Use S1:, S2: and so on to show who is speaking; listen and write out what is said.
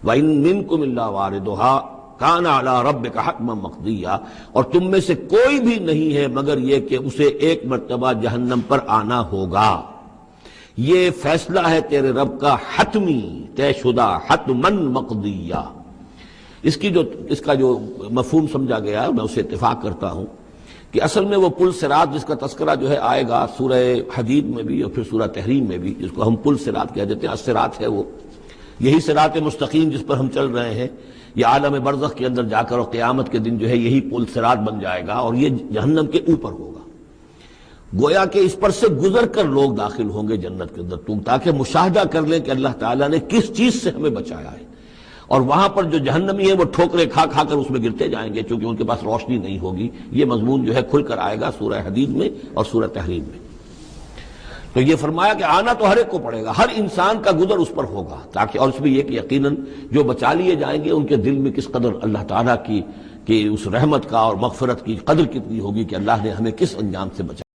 S1: وَإِن مِّنكُمْ إِلَّا وَارِدُهَا كَانَ عَلَىٰ رَبِّكَ حَتْمًا مَّقْضِيًّا، اور تم میں سے کوئی بھی نہیں ہے مگر یہ کہ اسے ایک مرتبہ جہنم پر آنا ہوگا۔ یہ فیصلہ ہے تیرے رب کا حتمی، طے شدہ، حتماً مقضیہ۔ اس کا جو مفہوم سمجھا گیا میں اسے اتفاق کرتا ہوں کہ اصل میں وہ پل صراط جس کا تذکرہ جو ہے آئے گا سورہ حدید میں بھی اور پھر سورہ تحریم میں بھی، جس کو ہم پل صراط کہہ دیتے ہیں، الصراط ہے وہ، یہی صراط مستقیم جس پر ہم چل رہے ہیں، یہ عالم برزخ کے اندر جا کر اور قیامت کے دن جو ہے یہی پل صراط بن جائے گا اور یہ جہنم کے اوپر ہوگا۔ گویا کہ اس پر سے گزر کر لوگ داخل ہوں گے جنت کے اندر، تاکہ مشاہدہ کر لیں کہ اللہ تعالیٰ نے کس چیز سے ہمیں بچایا ہے۔ اور وہاں پر جو جہنمی ہیں وہ ٹھوکریں کھا کھا کر اس میں گرتے جائیں گے، چونکہ ان کے پاس روشنی نہیں ہوگی۔ یہ مضمون جو ہے کھل کر آئے گا سورہ حدید میں اور سورہ تحریم میں۔ تو یہ فرمایا کہ آنا تو ہر ایک کو پڑے گا، ہر انسان کا گزر اس پر ہوگا، تاکہ اور اس میں یہ کہ یقیناً جو بچا لیے جائیں گے ان کے دل میں کس قدر اللہ تعالیٰ کی کہ اس رحمت کا اور مغفرت کی قدر کتنی ہوگی کہ اللہ نے ہمیں کس انجام سے بچایا۔